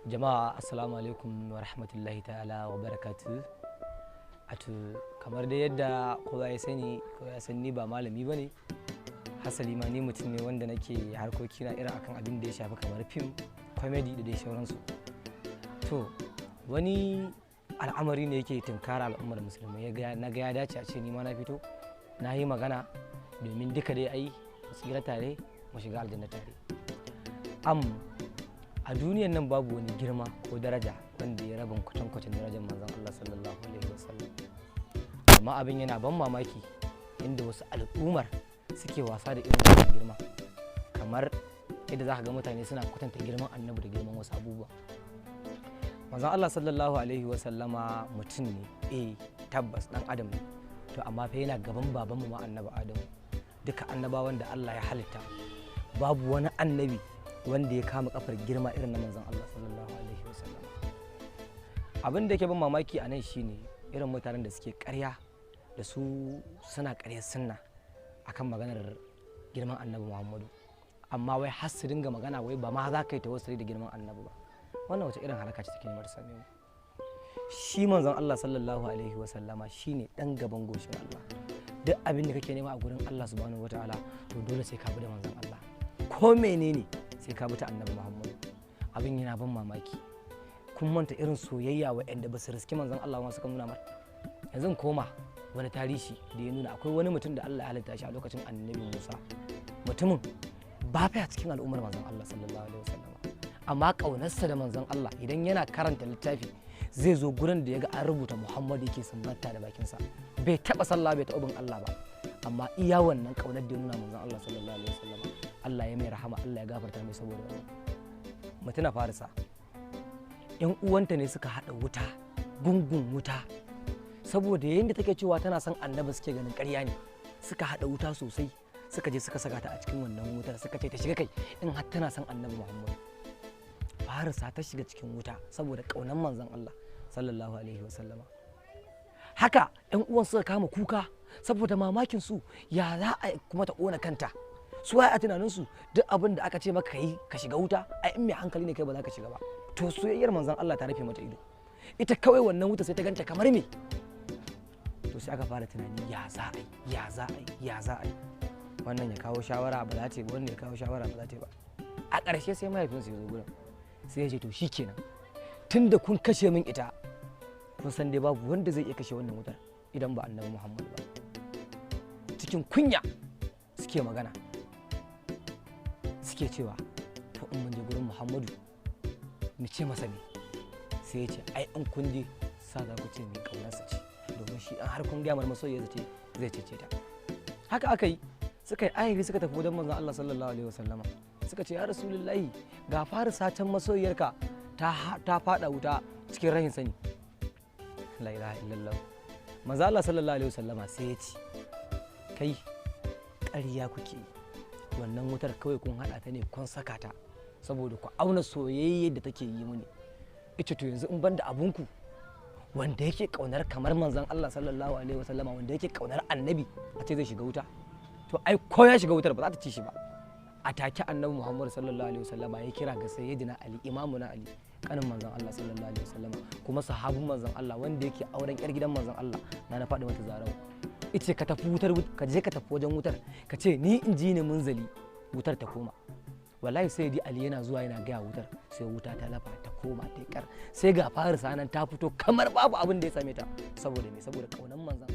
Jama'a assalamu alaikum wa rahmatullahi ta'ala wa barakatuh. Kamar da yadda kowa ya sani, kowa ya san ni ba malami bane. Hasali ma ni mutum ne wanda nake harkoki na irin akan abin da ya shafi kamar fim, comedy da dai sauransu. To wani al'amari ne yake tunkara al'ummar musulmai, na ga ya dace a ce ni ma na fito na yi magana domin duka dai ai mu tsira tare mu shiga aljanna tare. A duniyan nan babu wani girma ko daraja wanda ya rabin kwatankwacin darajar manzon Allah sallallahu alaihi wasallam. Amma abin yana ban mamaki inda wasu al'ummar suke wasa da irin wannan girma, kamar yadda za ka ga mutane suna kwatanta girman annabi da girman wasu abubuwa. Manzon Allah sallallahu alaihi wasallama mutum ne, tabbas dan adam ne, to amma fa yana gaban babanmu ma annabi Adamu. Duka annabawan da Allah ya halitta babu wani annabi wanda ya kama kafar girma irin na manzon Allah sallallahu alaihi wasallam. Abin da yake ban mamaki a nan shine irin mutanen da suke ƙarya da su suna ƙaryar sunna akan maganar girman annabi Muhammadu, amma wai har su dinga magana wai ba ma za ka yi tawassuli da girman annabi ba. Wannan wace irin halaka ce take nemar same mu? Shi manzon Allah sallallahu alaihi wasallama shine dan gaban goshin Allah. Duk abin da kake nema a gurin Allah subhanahu wataala to dole sai ka bi da manzon Allah. Ko menene sai ka bi ta annabi Muhammadu. Abin yana ban mamaki. Kun manta irin soyayya waɗanda ba su riski manzon Allah ma suka nuna mar. Yanzu koma wani tarihi da ya nuna akwai wani mutum da Allah ya halitta shi a lokacin annabi Musa. Mutumin ba fa cikin al'ummar manzon Allah sallallahu alaihi wasallam, amma kaunarsa da manzon Allah idan yana karanta littafi zai zo gurin da ya ga an rubuta Muhammad yake sumbata da bakinsa. Bai taɓa sallah bai taɓa bin Allah ba, amma iya wannan kaunar da ya nuna manzon Allah sallallahu alaihi wasallam, Allah ya mai rahama, Allah ya gafarta mai saboda wannan. Mutuna Farisa, yan uwanta ne suka haɗa wuta, gungun wuta, saboda yayin da take cewa tana son annabi suke ganin ƙarya ne, suka haɗa wuta sosai, suka je suka saka ta a cikin wannan wutar, suka ce ta shiga kai in har tana son annabi Muhammad. Farisa ta shiga cikin wuta saboda ƙaunar manzon Allah sallallahu alaihi wasallama. Haka yan uwan suka kama kuka saboda mamakin su ya za a kuma ta ƙona kanta. Su a tunanin su duk abin da aka ce maka yi ka shiga wuta, ai in mai hankali ne kai ba za ka shiga ba. To soyayyar manzon Allah ta rufe mata ido, ita kawai wannan wuta sai ta ganta kamar me. To sai aka fara tunani ya za a yi wannan ya kawo shawara ba za ta yi ba, wannan ya kawo shawara ba za ta yi ba. A ƙarshe sai mahaifinsu ya zo gurin sai ya ce to shikenan, tunda kun kashe min ita, kun san dai babu wanda zai iya kashe wannan wutar idan ba annabi Muhammad ba. Cikin kunya suke magana, suke cewa to in mun je gurin Muhammadu mu ce masa ne, sai ya ce ai in kun je sa za ku ce mai kaunarsa ce, domin shi an har kun gaya mar masoyiya zai cece ta. Haka aka yi, suka yi ayiri suka tafi wajen manzon Allah sallallahu alaihi wasallama, suka ce ya Rasulullahi ga Farisa can masoyiyarka ta fada wuta cikin rahin sani. La ilaha illallah. Manzon Allah sallallahu alaihi wasallama sai ya ce kai ƙarya kuke, wannan wutar kawai kun hada ta ne kun saka ta saboda ku auna soyayyar da take yi mini. Ita to yanzu in banda abunku wanda yake kaunar kamar manzon Allah sallallahu alaihi wasallama, wanda yake kaunar annabi, a ce zai shiga wuta, to ai ko ya shiga wutar ba za ta ci shi ba. A take annabi Muhammad sallallahu alaihi wasallama ya kira ga sayyidina Ali, imamuna Ali, kanin manzon Allah sallallahu alaihi wasallama, kuma sahabin manzon Allah wanda yake auren yar gidan manzon Allah na faɗi mata Zarau. Ice ka tafi wutar, ka je ka tafi wajen wutar ka ce ni in ji ne munzali, wutar ta koma. Wallahi sayyidi Ali yana zuwa yana gaya wutar, sai wuta ta lafa ta koma ta kar, sai ga Farisa nan ta fito kamar babu abin da ya same ta. Saboda me? Saboda kaunan manzon